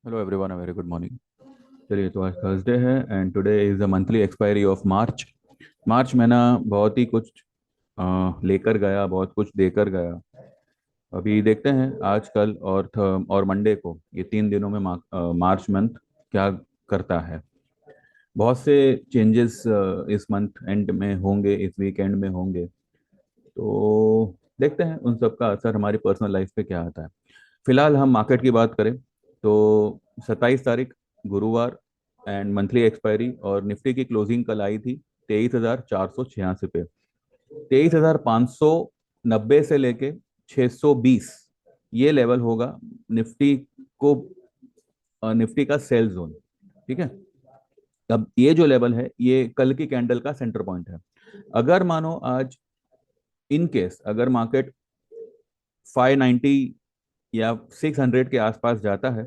Hello everyone, very good morning. चलिए, तो आज थर्सडे है and today is the monthly expiry of March. March महीना बहुत ही कुछ लेकर गया, बहुत कुछ देकर गया। अभी देखते हैं आज कल और मंडे को, ये 3 दिनों में मार्च मंथ क्या करता है। बहुत से चेंजेस इस मंथ एंड में होंगे, इस वीकेंड में होंगे। तो देखते हैं उन सब का असर हमारी पर्सनल लाइफ पे क्या आता है। फिलहाल हम मार्केट की बात करें तो 27 तारीख गुरुवार एंड मंथली एक्सपायरी, और निफ्टी की क्लोजिंग कल आई थी 23,486 पे। 23,590 से लेके 620, ये लेवल होगा निफ्टी को, निफ्टी का सेल जोन। ठीक है। अब ये जो लेवल है, ये कल की कैंडल का सेंटर पॉइंट है। अगर मानो आज इन केस अगर मार्केट 590 या 600 के आसपास जाता है,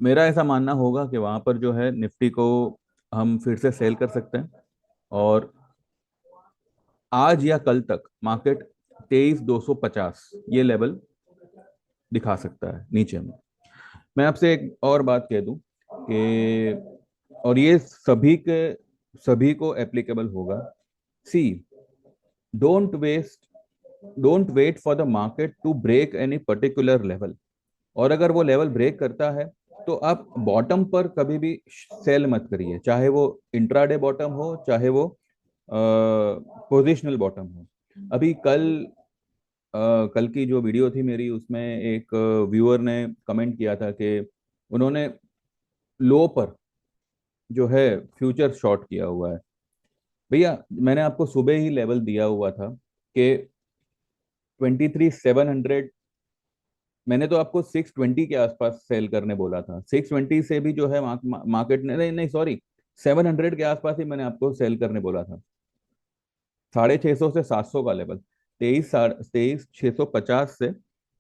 मेरा ऐसा मानना होगा कि वहां पर जो है निफ्टी को हम फिर से सेल कर सकते हैं। और आज या कल तक मार्केट 23,250 ये लेवल दिखा सकता है नीचे में। मैं आपसे एक और बात कह दूं कि, और ये सभी को एप्लीकेबल होगा। See, don't waste don't wait for the market to break any particular level. और अगर वो लेवल ब्रेक करता है तो आप बॉटम पर कभी भी सेल मत करिए, चाहे वो इंट्राडे बॉटम हो, चाहे वो पोजिशनल बॉटम हो। अभी कल की जो वीडियो थी मेरी, उसमें एक व्यूअर ने कमेंट किया था कि उन्होंने लो पर जो है फ्यूचर शॉर्ट किया हुआ है। भैया, मैंने आपको सुबह ही लेवल दिया हुआ था कि 23,700। मैंने तो आपको 620 के आसपास सेल करने बोला था। 620 से भी जो है मार्केट ने, नहीं नहीं सॉरी, 700 के आसपास ही मैंने आपको सेल करने बोला था। 650 से 700 का लेवल, 23,650 से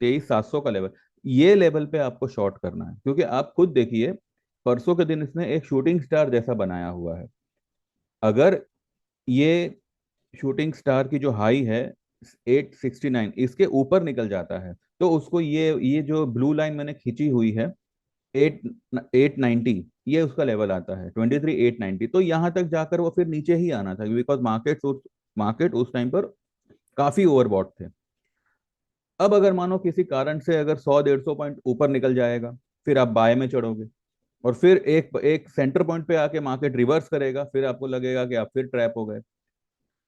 23,700 का लेवल, ये लेवल पे आपको शॉर्ट करना है। क्योंकि आप खुद देखिए, परसों के दिन इसने एक शूटिंग स्टार जैसा बनाया हुआ है। अगर ये शूटिंग स्टार की जो हाई है 869, इसके ऊपर निकल जाता है, तो उसको ये जो ब्लू लाइन मैंने खींची हुई है, 890, ये उसका लेवल आता है 23,890। तो यहाँ तक जाकर वो फिर नीचे ही आना था, बिकॉज मार्केट उस टाइम पर काफी ओवरबॉट थे। अब अगर मानो किसी कारण से अगर 100 150 पॉइंट ऊपर निकल जाएगा, फिर आप बाय में चढ़ोगे, और फिर एक एक सेंटर पॉइंट पे आके मार्केट रिवर्स करेगा, फिर आपको लगेगा कि आप फिर ट्रैप हो गए।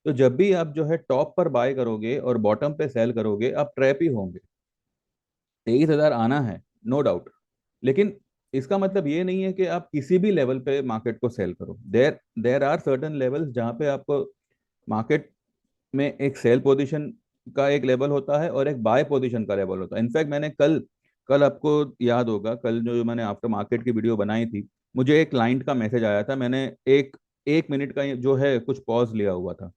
तो जब भी आप जो है टॉप पर बाय करोगे और बॉटम पे सेल करोगे, आप ट्रैप ही होंगे। 23,000 आना है, नो डाउट। लेकिन इसका मतलब ये नहीं है कि आप किसी भी लेवल पे मार्केट को सेल करो। देर देर आर सर्टन लेवल्स जहाँ पे आपको मार्केट में एक सेल पोजीशन का एक लेवल होता है और एक बाय पोजीशन का लेवल होता है। इनफैक्ट मैंने कल कल आपको याद होगा, कल जो मैंने आफ्टर मार्केट की वीडियो बनाई थी, मुझे एक क्लाइंट का मैसेज आया था। मैंने एक एक मिनट का जो है कुछ पॉज लिया हुआ था।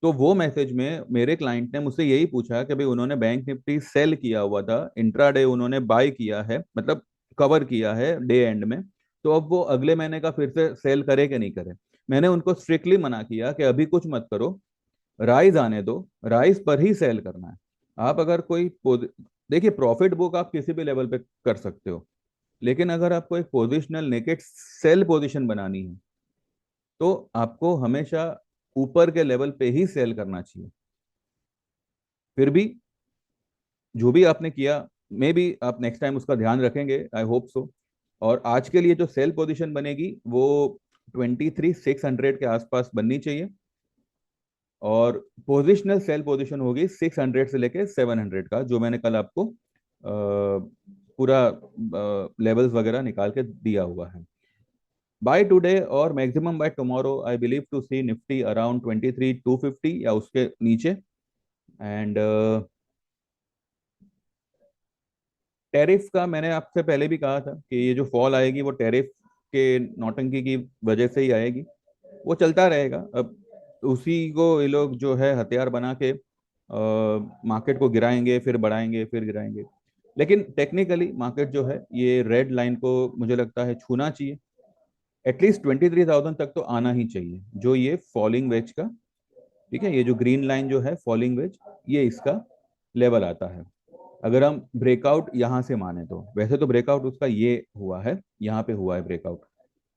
तो वो मैसेज में मेरे क्लाइंट ने मुझसे यही पूछा कि भाई, उन्होंने बैंक निफ्टी सेल किया हुआ था, इंट्राडे उन्होंने बाय किया है, मतलब कवर किया है डे एंड में। तो अब वो अगले महीने का फिर से सेल करे कि नहीं करे। मैंने उनको स्ट्रिक्टली मना किया कि अभी कुछ मत करो, राइज आने दो, राइज पर ही सेल करना है। आप अगर देखिए, प्रॉफिट बुक आप किसी भी लेवल पे कर सकते हो, लेकिन अगर आपको एक पोजिशनल नेकेड सेल पोजीशन बनानी है, तो आपको हमेशा ऊपर के लेवल पे ही सेल करना चाहिए। फिर भी जो भी आपने किया, मे बी आप नेक्स्ट टाइम उसका ध्यान रखेंगे, आई होप सो। और आज के लिए जो सेल पोजीशन बनेगी वो 23,600 के आसपास बननी चाहिए। और पोजिशनल सेल पोजीशन होगी 600 से लेके 700 का, जो मैंने कल आपको पूरा लेवल्स वगैरह निकाल के दिया हुआ है। बाय टुडे और maximum by tomorrow, I believe to see Nifty around 23,250 या उसके नीचे। एंड टैरिफ का मैंने आपसे पहले भी कहा था कि ये जो फॉल आएगी वो टैरिफ के नौटंकी की वजह से ही आएगी। वो चलता रहेगा। अब उसी को ये लोग जो है हथियार बना के मार्केट को गिराएंगे, फिर बढ़ाएंगे, फिर गिराएंगे। लेकिन टेक्निकली मार्केट जो है ये रेड लाइन को मुझे लगता है छूना चाहिए। एटलीस्ट 23,000 तक तो आना ही चाहिए, जो ये फॉलिंग वेज का, ठीक है, ये जो ग्रीन लाइन जो है फॉलिंग वेज, ये इसका लेवल आता है। अगर हम ब्रेकआउट यहाँ से माने तो, वैसे तो ब्रेकआउट उसका ये हुआ है, यहाँ पे हुआ है ब्रेकआउट,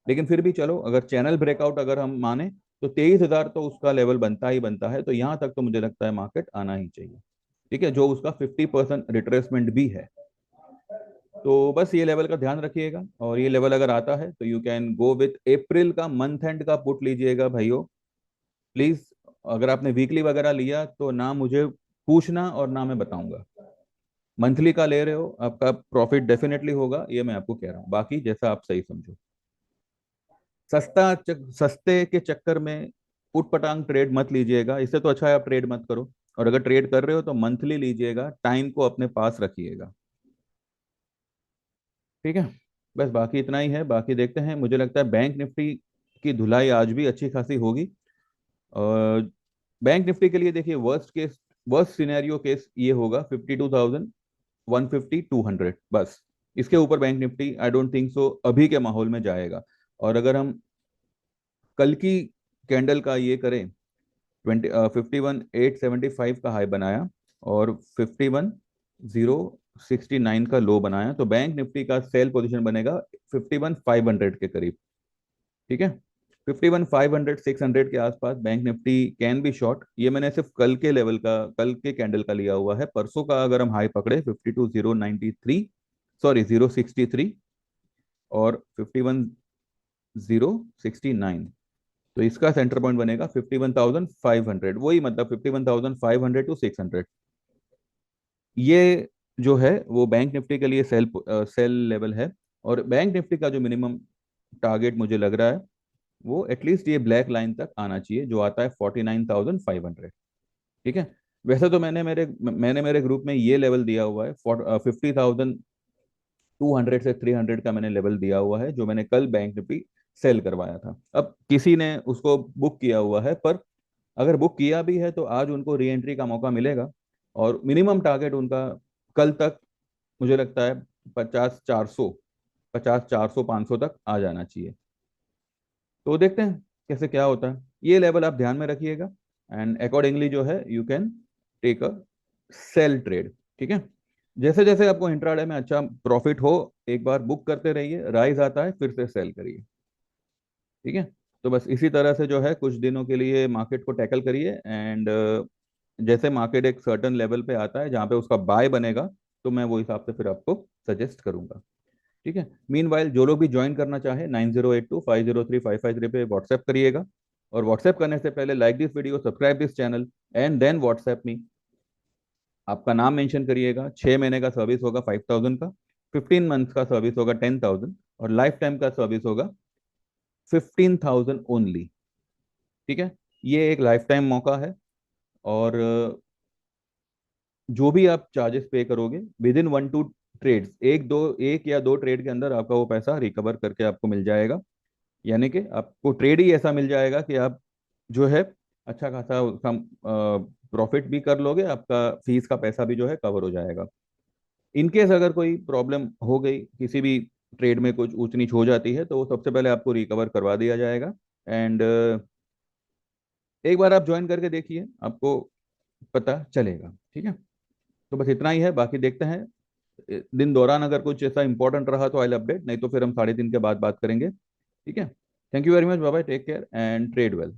लेकिन फिर भी चलो अगर चैनल ब्रेकआउट अगर हम माने तो 23,000 तो उसका लेवल बनता ही बनता है, तो यहाँ तक तो मुझे लगता है मार्केट आना ही चाहिए। ठीक है, जो उसका 50% रिट्रेसमेंट भी है। तो बस ये लेवल का ध्यान रखिएगा, और ये लेवल अगर आता है तो यू कैन गो विथ अप्रैल का मंथ एंड का पुट लीजिएगा भाइयों, प्लीज। अगर आपने वीकली वगैरह लिया तो ना मुझे पूछना और ना मैं बताऊंगा। मंथली का ले रहे हो आपका प्रॉफिट डेफिनेटली होगा, ये मैं आपको कह रहा हूँ, बाकी जैसा आप सही समझो। सस्ते के चक्कर में उटपटांग ट्रेड मत लीजिएगा, इससे तो अच्छा है आप ट्रेड मत करो। और अगर ट्रेड कर रहे हो तो मंथली लीजिएगा, टाइम को अपने पास रखिएगा। ठीक है, बस बाकी इतना ही है, बाकी देखते हैं। मुझे लगता है बैंक निफ्टी की धुलाई आज भी अच्छी खासी होगी। और बैंक निफ्टी के लिए देखिए worst case, worst scenario case ये होगा 52,000, 150, 200 बस। इसके ऊपर bank Nifty I don't think so अभी के माहौल में जाएगा। और अगर हम कल की कैंडल का ये करें, 51,875 का हाई बनाया और 51,069 का लो बनाया, तो बैंक निफ्टी का सेल पोजीशन बनेगा 51,500 के करीब। ठीक है, 51,500 600 के आसपास bank Nifty can be short. ये मैंने सिर्फ कल के लेवल का, कल के कैंडल का लिया हुआ है। परसों का अगर हम हाई पकड़े 52,093, सॉरी 063, और 51,069, तो इसका सेंटर पॉइंट बनेगा 51,500, वही मतलब 51,500 टू 600। ये जो है वो बैंक निफ्टी के लिए सेल लेवल है। और बैंक निफ्टी का जो मिनिमम टारगेट मुझे लग रहा है वो एटलीस्ट ये ब्लैक लाइन तक आना चाहिए, जो आता है 49,500। ठीक है, वैसे तो मैंने मेरे ग्रुप में ये लेवल दिया हुआ है, 50,200 से 300 का मैंने लेवल दिया हुआ है, जो मैंने कल बैंक निफ्टी सेल करवाया था। अब किसी ने उसको बुक किया हुआ है, पर अगर बुक किया भी है तो आज उनको री एंट्री का मौका मिलेगा। और मिनिमम टारगेट उनका कल तक मुझे लगता है 50,400, 50,400 500 तक आ जाना चाहिए। तो देखते हैं कैसे क्या होता है, ये लेवल आप ध्यान में रखिएगा, एंड अकॉर्डिंगली जो है you can take a sell trade. ठीक है, जैसे जैसे आपको इंट्राडे में अच्छा प्रॉफिट हो, एक बार बुक करते रहिए, राइज आता है फिर से सेल करिए। ठीक है, तो बस इसी तरह से जो है कुछ दिनों के लिए मार्केट को टैकल करिए, एंड जैसे मार्केट एक सर्टन लेवल पे आता है जहाँ पे उसका बाय बनेगा, तो मैं वो हिसाब से फिर आपको सजेस्ट करूंगा। ठीक है, मीन वाइल जो लोग भी ज्वाइन करना चाहे 9082503553 पे व्हाट्सएप करिएगा। और व्हाट्सएप करने से पहले like this video, subscribe this channel, and then WhatsApp me. आपका नाम मेंशन करिएगा। 6 महीने का सर्विस होगा 5,000 का, 15 मंथ्स का सर्विस होगा 10,000, और लाइफ टाइम का सर्विस होगा 15,000 ओनली। ठीक है, ये एक लाइफ टाइम मौका है। और जो भी आप चार्जेस पे करोगे विद इन 1 2 ट्रेड्स, एक या दो ट्रेड के अंदर आपका वो पैसा रिकवर करके आपको मिल जाएगा। यानी कि आपको ट्रेड ही ऐसा मिल जाएगा कि आप जो है अच्छा खासा उसका प्रॉफिट भी कर लोगे, आपका फीस का पैसा भी जो है कवर हो जाएगा। इनकेस अगर कोई प्रॉब्लम हो गई, किसी भी ट्रेड में कुछ ऊंच नीच हो जाती है, तो वो सबसे पहले आपको रिकवर करवा दिया जाएगा। एंड एक बार आप ज्वाइन करके देखिए, आपको पता चलेगा। ठीक है, तो बस इतना ही है, बाकी देखते हैं दिन दौरान अगर कुछ ऐसा इंपॉर्टेंट रहा तो आई अपडेट, नहीं तो फिर हम 3:30 के बाद बात करेंगे। ठीक है, thank you very much, bye bye, take care and trade well.